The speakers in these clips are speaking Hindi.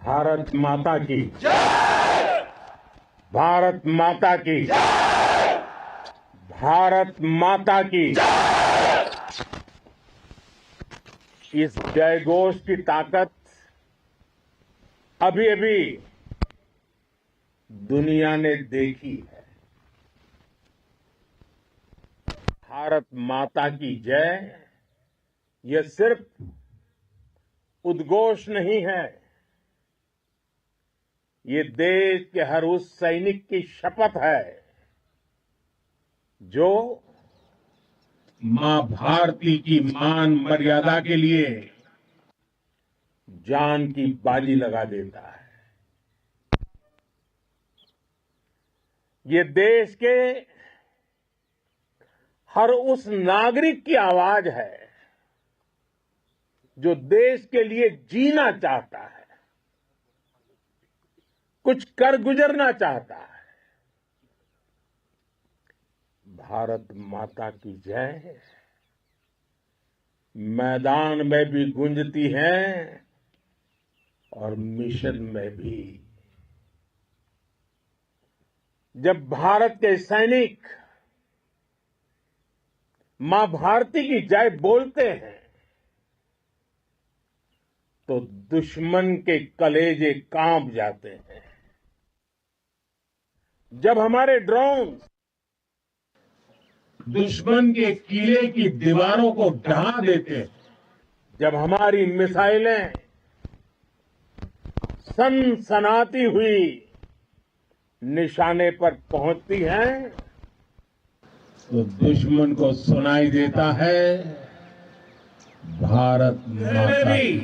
भारत माता की भारत माता की भारत माता की इस जयघोष की ताकत अभी अभी दुनिया ने देखी है। भारत माता की जय यह सिर्फ उद्घोष नहीं है, ये देश के हर उस सैनिक की शपथ है जो मां भारती की मान मर्यादा के लिए जान की बाजी लगा देता है। ये देश के हर उस नागरिक की आवाज है जो देश के लिए जीना चाहता है, कुछ कर गुजरना चाहता है। भारत माता की जय मैदान में भी गूंजती है और मिशन में भी। जब भारत के सैनिक मां भारती की जय बोलते हैं तो दुश्मन के कलेजे कांप जाते हैं। जब हमारे ड्रोन दुश्मन के किले की दीवारों को ढहा देते हैं, जब हमारी मिसाइलें सनसनाती हुई निशाने पर पहुंचती हैं तो दुश्मन को सुनाई देता है भारत माता की।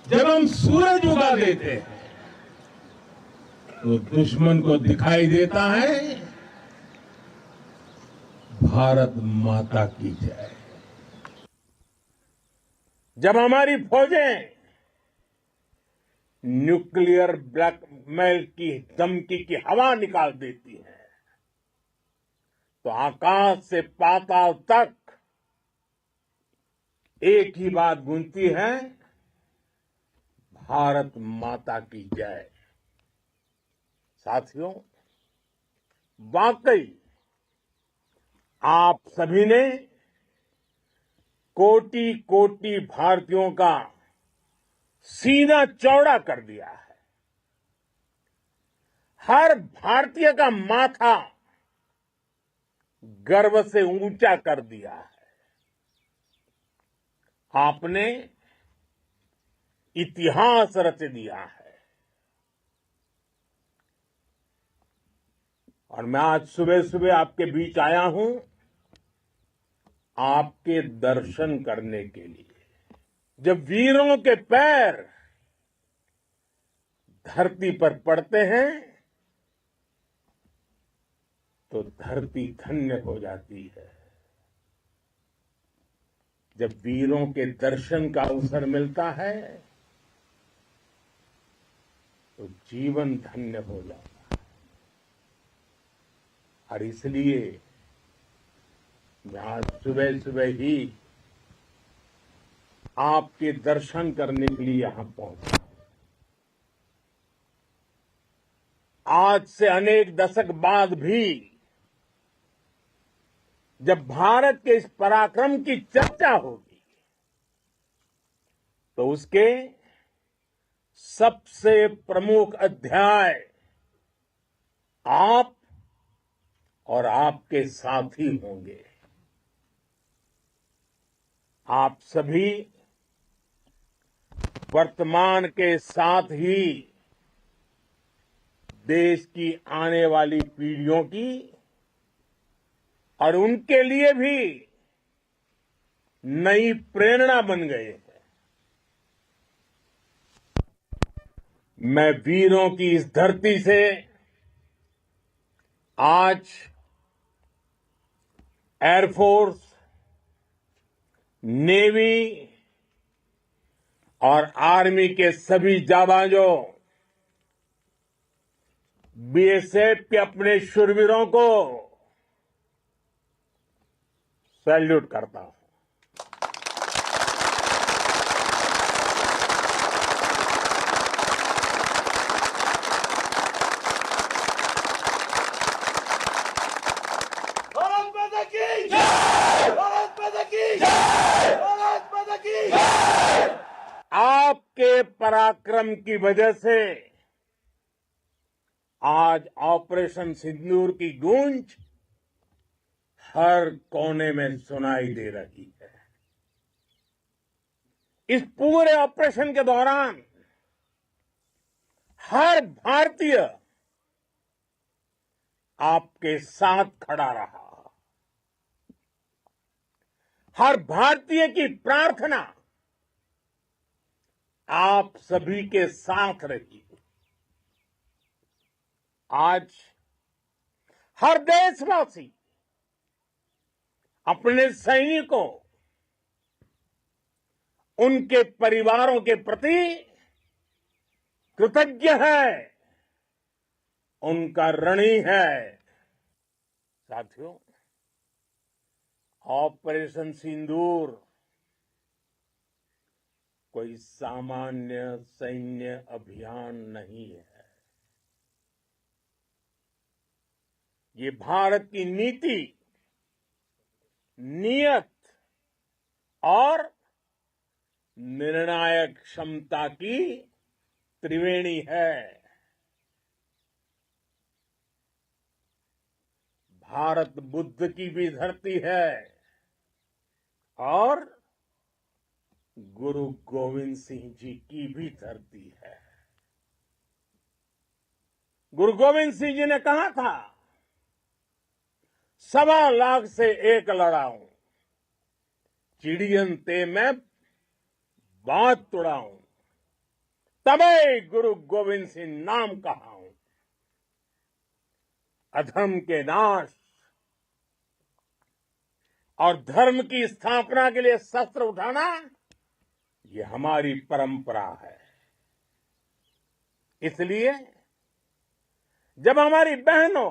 जब हम सूरज उगा देते हैं तो दुश्मन को दिखाई देता है भारत माता की जय। जब हमारी फौजें न्यूक्लियर ब्लैकमेल की धमकी की हवा निकाल देती है तो आकाश से पाताल तक एक ही बात गूंजती है, भारत माता की जय। साथियों, वाकई आप सभी ने कोटि कोटि भारतीयों का सीना चौड़ा कर दिया है। हर भारतीय का माथा गर्व से ऊंचा कर दिया है। आपने इतिहास रच दिया है। और मैं आज सुबह सुबह आपके बीच आया हूं आपके दर्शन करने के लिए। जब वीरों के पैर धरती पर पड़ते हैं तो धरती धन्य हो जाती है। जब वीरों के दर्शन का अवसर मिलता है तो जीवन धन्य हो जाता है। और इसलिए मैं आज सुबह सुबह ही आपके दर्शन करने के लिए यहां पहुंचा। आज से अनेक दशक बाद भी जब भारत के इस पराक्रम की चर्चा होगी तो उसके सबसे प्रमुख अध्याय आप और आपके साथी होंगे। आप सभी वर्तमान के साथ ही देश की आने वाली पीढ़ियों की और उनके लिए भी नई प्रेरणा बन गए हैं। मैं वीरों की इस धरती से आज एयरफोर्स, नेवी और आर्मी के सभी जाबाजों, बीएसएफ के अपने शूरवीरों को सैल्यूट करता हूं। पराक्रम की वजह से आज ऑपरेशन सिंदूर की गूंज हर कोने में सुनाई दे रही है। इस पूरे ऑपरेशन के दौरान हर भारतीय आपके साथ खड़ा रहा। हर भारतीय की प्रार्थना आप सभी के साथ रही। आज हर देशवासी अपने सैनिकों, उनके परिवारों के प्रति कृतज्ञ है, उनका ऋणी है। साथियों, ऑपरेशन सिंदूर कोई सामान्य सैन्य अभियान नहीं है। ये भारत की नीति, नियत और निर्णायक क्षमता की त्रिवेणी है। भारत बुद्ध की भी धरती है और गुरु गोविंद सिंह जी की भी धरती है। गुरु गोविंद सिंह जी ने कहा था, 1.25 से एक लड़ाऊं, चिड़ियन ते मैं बात तुड़ाऊं, तबे गुरु गोविंद सिंह नाम कहाऊं। अधर्म के नाश और धर्म की स्थापना के लिए शस्त्र उठाना, ये हमारी परंपरा है। इसलिए जब हमारी बहनों,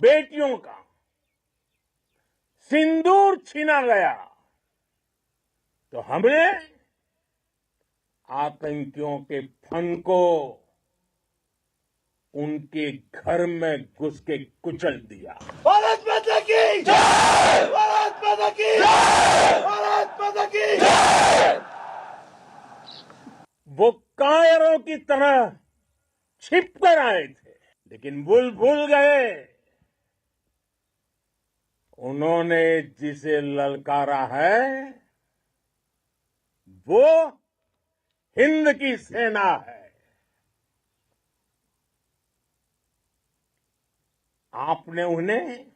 बेटियों का सिंदूर छीना गया, तो हमने आतंकियों के फन को उनके घर में घुस के कुचल दिया। भारत माता की जय! भारत माता की जय! भारत माता की जय! वो कायरों की तरह छिप कर आए थे, लेकिन भूल गए उन्होंने जिसे ललकारा है वो हिंद की सेना है। आपने उन्हें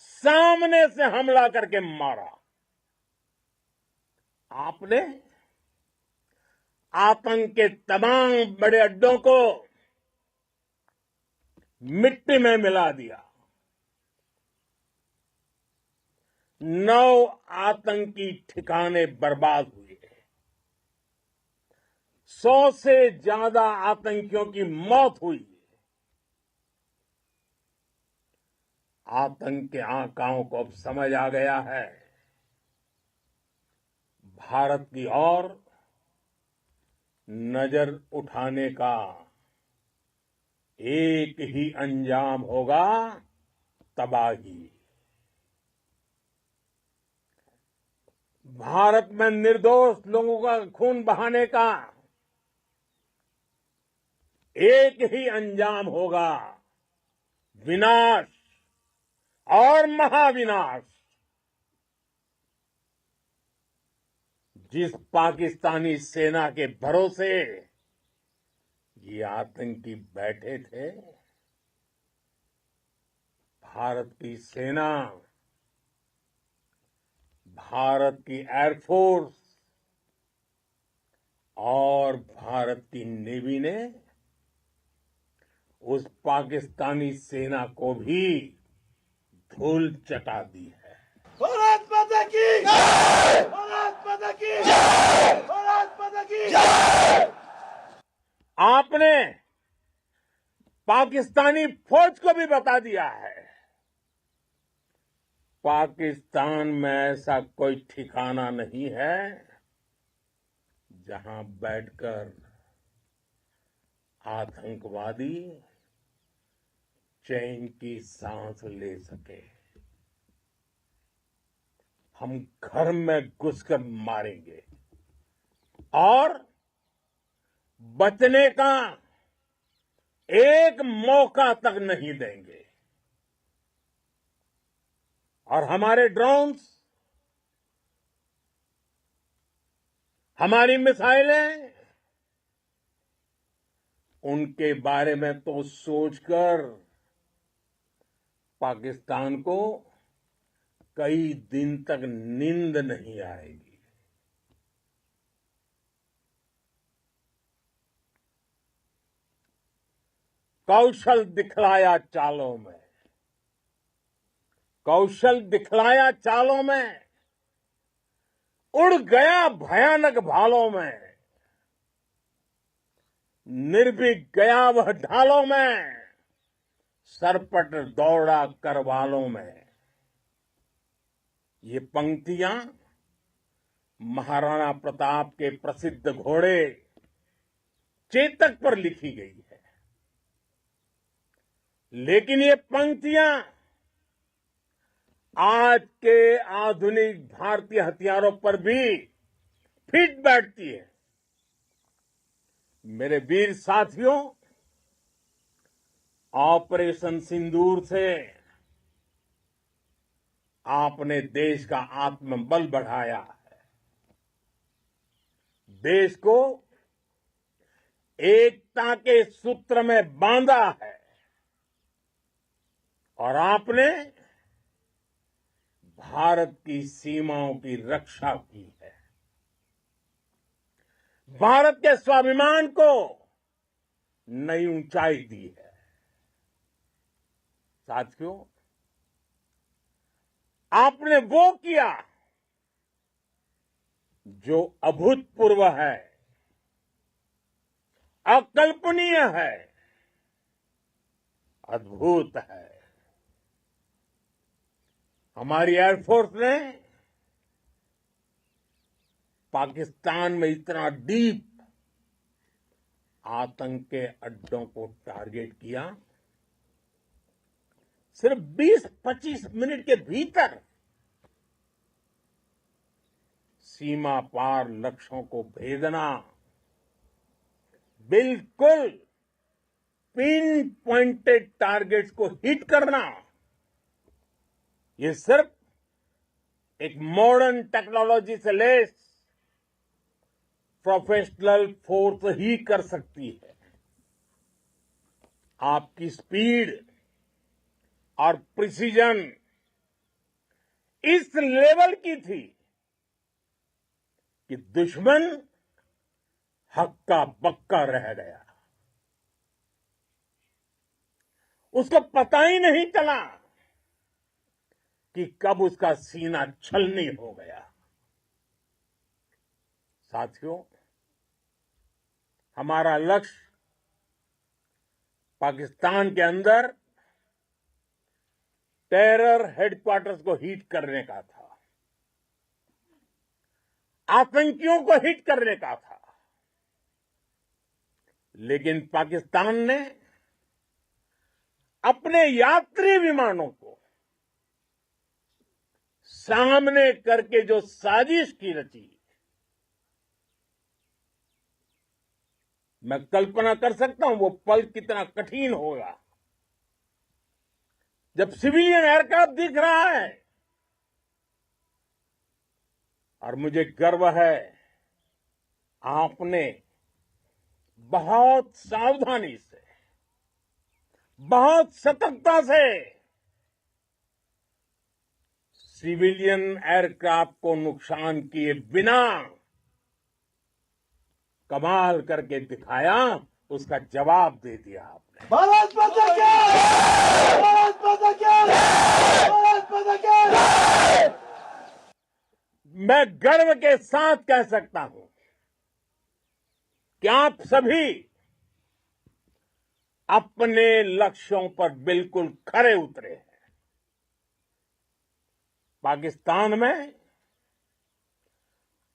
सामने से हमला करके मारा। आपने आतंक के तमाम बड़े अड्डों को मिट्टी में मिला दिया। 9 आतंकी ठिकाने बर्बाद हुए। 100 से ज्यादा आतंकियों की मौत हुई। आतंक के आकाओं को अब समझ आ गया है, भारत की ओर नजर उठाने का एक ही अंजाम होगा, तबाही। भारत में निर्दोष लोगों का खून बहाने का एक ही अंजाम होगा, विनाश और महाविनाश। जिस पाकिस्तानी सेना के भरोसे ये आतंकी बैठे थे, भारत की सेना, भारत की एयरफोर्स और भारत की नेवी ने उस पाकिस्तानी सेना को भी धूल चटा दी है। भारत माता की जय! भारत माता की जय! भारत माता की जय! आपने पाकिस्तानी फौज को भी बता दिया है, पाकिस्तान में ऐसा कोई ठिकाना नहीं है जहां बैठकर आतंकवादी चैन की सांस ले सके। हम घर में घुसकर मारेंगे, और बचने का एक मौका तक नहीं देंगे। और हमारे ड्रोन्स, हमारी मिसाइलें, उनके बारे में तो सोचकर पाकिस्तान को कई दिन तक नींद नहीं आएगी। कौशल दिखलाया चालों में, कौशल दिखलाया चालों में, उड़ गया भयानक भालों में, निर्भीक गया वह ढालों में, सरपट दौड़ा करवालों में। ये पंक्तियां महाराणा प्रताप के प्रसिद्ध घोड़े चेतक पर लिखी गई है। लेकिन ये पंक्तियां आज के आधुनिक भारतीय हथियारों पर भी फिट बैठती है। मेरे वीर साथियों, ऑपरेशन सिंदूर से आपने देश का आत्मबल बढ़ाया है, देश को एकता के सूत्र में बांधा है और आपने भारत की सीमाओं की रक्षा की है। भारत के स्वाभिमान को नई ऊंचाई दी है। साथियों, आपने वो किया जो अभूतपूर्व है, अकल्पनीय है, अद्भुत है। हमारी एयरफोर्स ने पाकिस्तान में इतना डीप आतंक के अड्डों को टारगेट किया, सिर्फ 20-25 मिनट के भीतर सीमा पार लक्ष्यों को भेदना, बिल्कुल पिन पॉइंटेड टारगेट्स को हिट करना, ये सिर्फ एक मॉडर्न टेक्नोलॉजी से लेस प्रोफेशनल फोर्स ही कर सकती है। आपकी स्पीड और प्रिसीजन इस लेवल की थी कि दुश्मन हक्का बक्का रह गया। उसको पता ही नहीं चला कि कब उसका सीना छलनी हो गया। साथियों, हमारा लक्ष्य पाकिस्तान के अंदर टेरर हेडक्वार्टर्स को हिट करने का था, आतंकियों को हिट करने का था। लेकिन पाकिस्तान ने अपने यात्री विमानों को सामने करके जो साजिश की रची, मैं कल्पना कर सकता हूं वो पल कितना कठिन होगा जब सिविलियन एयरक्राफ्ट दिख रहा है। और मुझे गर्व है, आपने बहुत सावधानी से, बहुत सतर्कता से सिविलियन एयरक्राफ्ट को नुकसान किए बिना कमाल करके दिखाया, उसका जवाब दे दिया आपने। भारत माता की! भारत माता की! भारत माता की! मैं गर्व के साथ कह सकता हूं कि आप सभी अपने लक्ष्यों पर बिल्कुल खरे उतरे हैं। पाकिस्तान में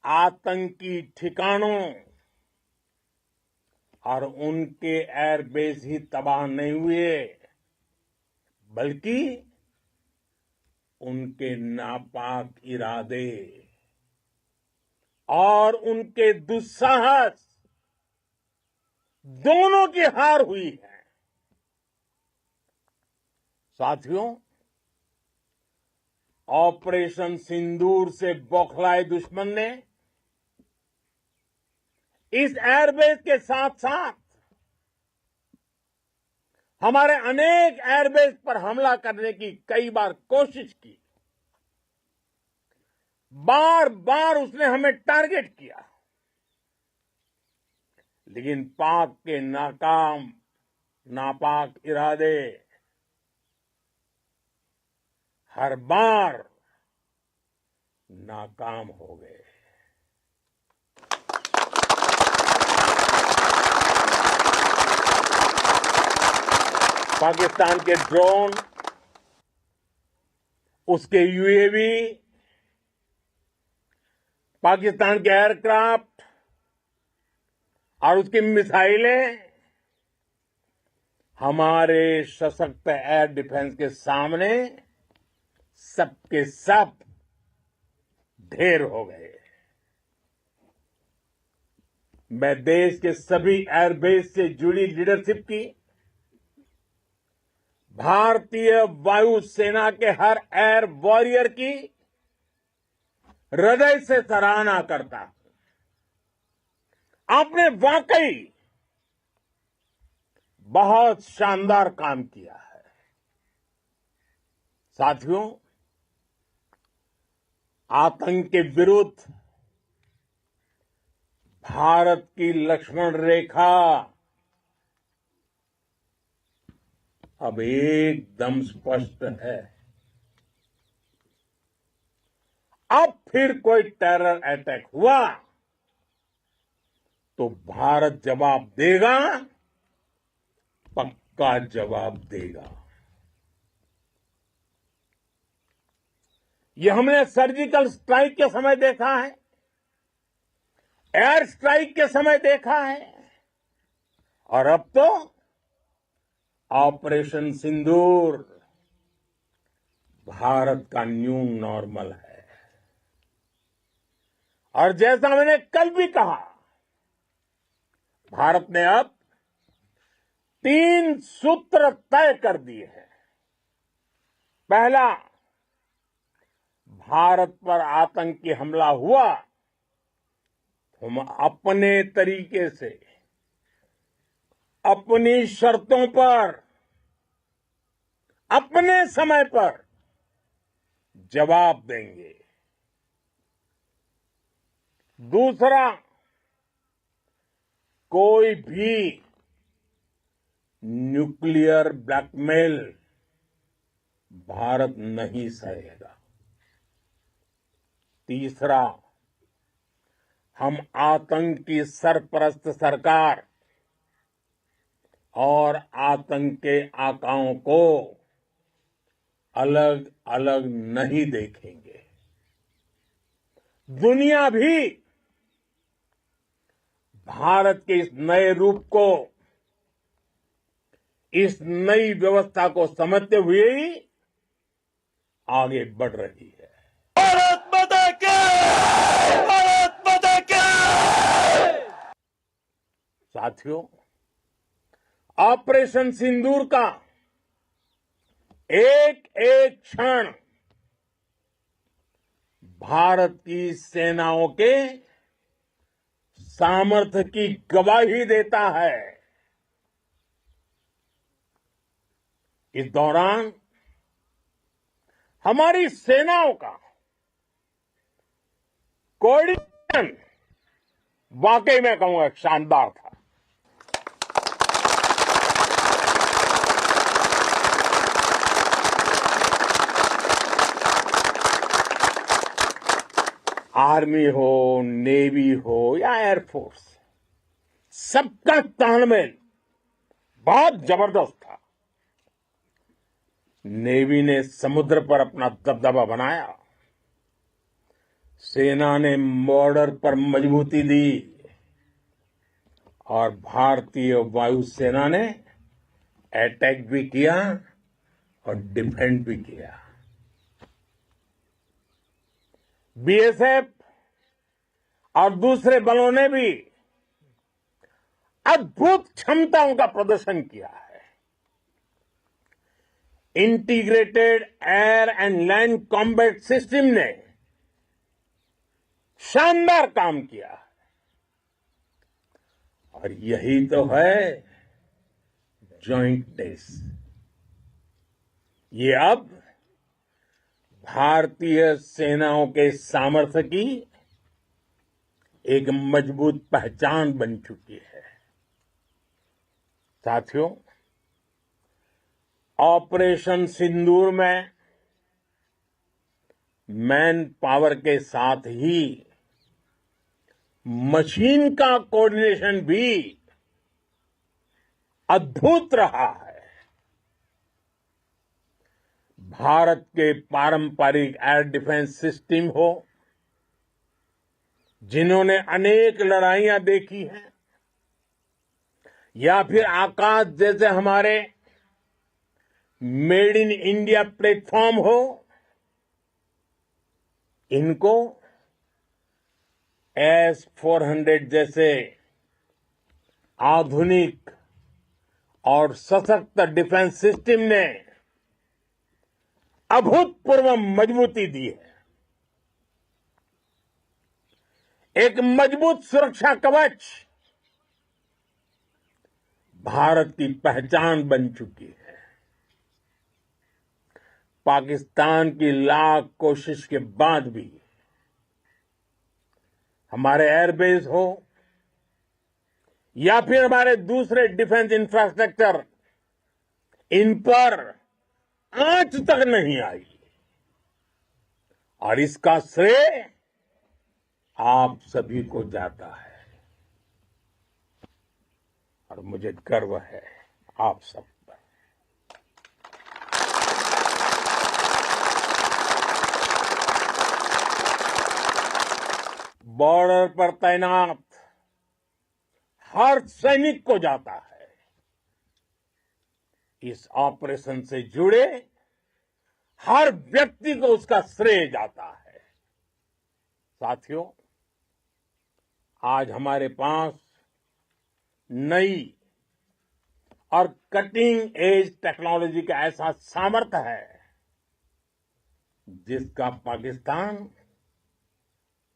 आतंकी ठिकानों और उनके एयरबेस ही तबाह नहीं हुए, बल्कि उनके नापाक इरादे, और उनके दुस्साहस दोनों की हार हुई है। साथियों, ऑपरेशन सिंदूर से बौखलाए दुश्मन ने इस एयरबेस के साथ साथ हमारे अनेक एयरबेस पर हमला करने की कई बार कोशिश की। बार बार उसने हमें टारगेट किया, लेकिन पाक के नापाक इरादे हर बार नाकाम हो गए। पाकिस्तान के ड्रोन, उसके यूएवी, पाकिस्तान के एयरक्राफ्ट और उसकी मिसाइलें हमारे सशक्त एयर डिफेंस के सामने सबके सब ढेर हो गए। मैं देश के सभी एयरबेस से जुड़ी लीडरशिप की, भारतीय वायुसेना के हर एयर वॉरियर की हृदय से सराहना करता हूं। आपने वाकई बहुत शानदार काम किया है। साथियों, आतंक के विरुद्ध भारत की लक्ष्मण रेखा अब एकदम स्पष्ट है। अब फिर कोई टेरर अटैक हुआ तो भारत जवाब देगा, पक्का जवाब देगा। ये हमने सर्जिकल स्ट्राइक के समय देखा है, एयर स्ट्राइक के समय देखा है, और अब तो ऑपरेशन सिंदूर भारत का न्यू नॉर्मल है। और जैसा मैंने कल भी कहा, भारत ने अब 3 सूत्र तय कर दिए हैं। पहला, भारत पर आतंकी हमला हुआ तो हम अपने तरीके से, अपनी शर्तों पर, अपने समय पर जवाब देंगे। दूसरा, कोई भी न्यूक्लियर ब्लैकमेल भारत नहीं सहेगा। तीसरा, हम आतंक की सरपरस्त सरकार और आतंक के आकाओं को अलग अलग नहीं देखेंगे। दुनिया भी भारत के इस नए रूप को, इस नई व्यवस्था को समझते हुए ही आगे बढ़ रही है। भारत माता की! भारत माता की! साथियों, ऑपरेशन सिंदूर का एक एक क्षण भारत की सेनाओं के सामर्थ्य की गवाही देता है। इस दौरान हमारी सेनाओं का कोऑर्डिनेशन वाकई में कहूंगा शानदार था। आर्मी हो, नेवी हो या एयरफोर्स, सबका तालमेल बहुत जबरदस्त था। नेवी ने समुद्र पर अपना दबदबा बनाया, सेना ने बॉर्डर पर मजबूती दी और भारतीय वायुसेना ने अटैक भी किया और डिफेंड भी किया। बीएसएफ और दूसरे बलों ने भी अद्भुत क्षमताओं का प्रदर्शन किया है। Integrated air and land combat system ने शानदार काम किया है। और यही तो है जॉइंटनेस। ये अब भारतीय सेनाओं के सामर्थ्य की एक मजबूत पहचान बन चुकी है। साथियों, ऑपरेशन सिंदूर में मैन पावर के साथ ही मशीन का कोऑर्डिनेशन भी अद्भुत रहा है। भारत के पारंपरिक एयर डिफेंस सिस्टम हो, जिन्होंने अनेक लड़ाइयां देखी हैं, या फिर आकाश जैसे हमारे मेड इन इंडिया प्लेटफॉर्म हो, इनको S-400 जैसे आधुनिक और सशक्त डिफेंस सिस्टम ने अभूतपूर्व मजबूती दी है। एक मजबूत सुरक्षा कवच भारत की पहचान बन चुकी है। पाकिस्तान की लाख कोशिश के बाद भी हमारे एयरबेस हो या फिर हमारे दूसरे डिफेंस इंफ्रास्ट्रक्चर, इन पर आंच तक नहीं आई। और इसका श्रेय आप सभी को जाता है। और मुझे गर्व है आप सब पर। बॉर्डर पर तैनात हर सैनिक को जाता है। इस ऑपरेशन से जुड़े हर व्यक्ति को उसका श्रेय जाता है। साथियों, आज हमारे पास नई और कटिंग एज टेक्नोलॉजी का ऐसा सामर्थ्य है जिसका पाकिस्तान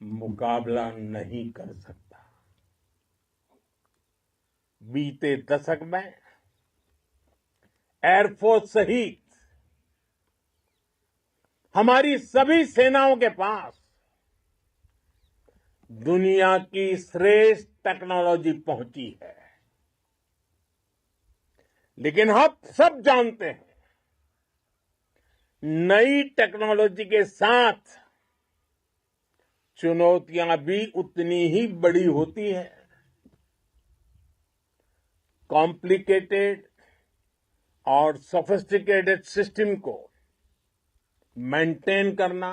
मुकाबला नहीं कर सकता। बीते दशक में एयरफोर्स सहित हमारी सभी सेनाओं के पास दुनिया की श्रेष्ठ टेक्नोलॉजी पहुंची है। लेकिन हम सब जानते हैं, नई टेक्नोलॉजी के साथ चुनौतियां भी उतनी ही बड़ी होती है। कॉम्प्लिकेटेड और सोफिस्टिकेटेड सिस्टम को मेंटेन करना,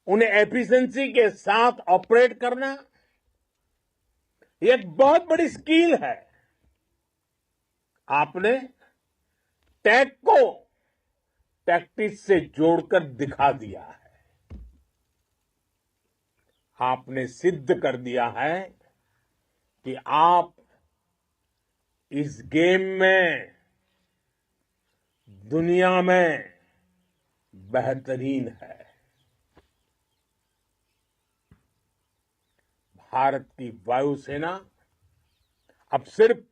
उन्हें एफिशिएंसी के साथ ऑपरेट करना, ये एक बहुत बड़ी स्किल है। आपने टेक को टैक्टिक्स से जोड़कर दिखा दिया है। आपने सिद्ध कर दिया है कि आप इस गेम में दुनिया में बेहतरीन है। भारत की वायुसेना अब सिर्फ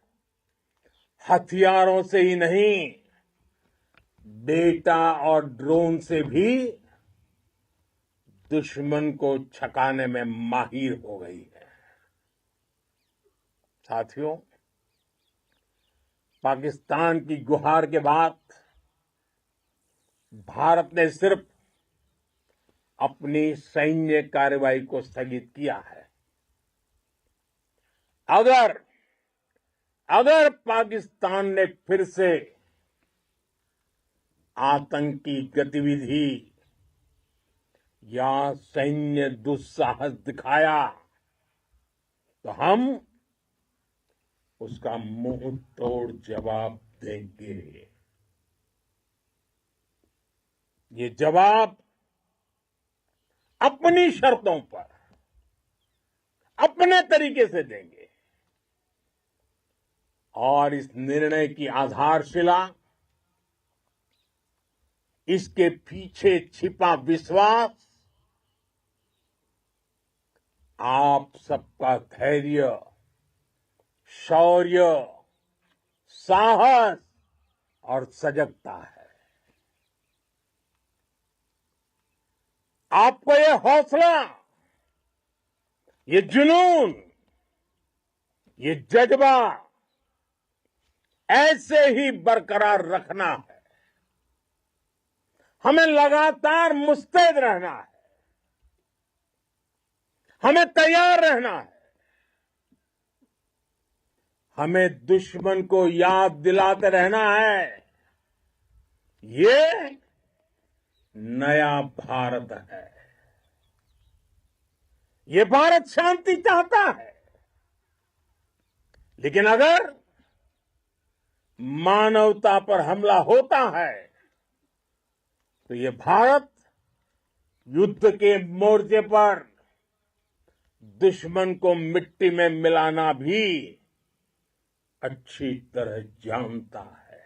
हथियारों से ही नहीं, डेटा और ड्रोन से भी दुश्मन को छकाने में माहिर हो गई है। साथियों, पाकिस्तान की गुहार के बाद भारत ने सिर्फ अपनी सैन्य कार्रवाई को स्थगित किया है। अगर पाकिस्तान ने फिर से आतंकी गतिविधि या सैन्य दुस्साहस दिखाया तो हम उसका मुंह तोड़ जवाब देंगे। ये जवाब अपनी शर्तों पर अपने तरीके से देंगे। और इस निर्णय की आधारशिला, इसके पीछे छिपा विश्वास आप सबका धैर्य, शौर्य, साहस और सजगता है। आपको ये हौसला, ये जुनून, ये जज्बा ऐसे ही बरकरार रखना है। हमें लगातार मुस्तैद रहना है, हमें तैयार रहना है। हमें दुश्मन को याद दिलाते रहना है, ये नया भारत है। ये भारत शांति चाहता है, लेकिन अगर मानवता पर हमला होता है तो ये भारत युद्ध के मोर्चे पर दुश्मन को मिट्टी में मिलाना भी अच्छी तरह जानता है।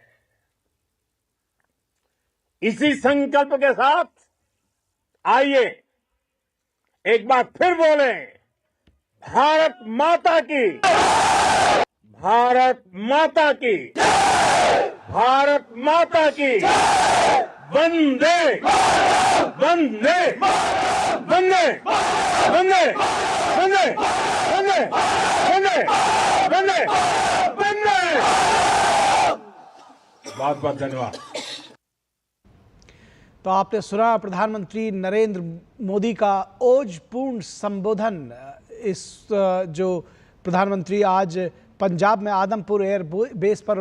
इसी संकल्प के साथ आइए एक बार फिर बोलें, भारत माता की, भारत माता की, भारत माता की, वंदे वंदे वंदे वंदे वंदे वंदे वंदे वंदे वंदे। बहुत बहुत धन्यवाद। तो आपने सुना प्रधानमंत्री नरेंद्र मोदी का ओजपूर्ण संबोधन। इस जो प्रधानमंत्री आज पंजाब में आदमपुर एयर बेस पर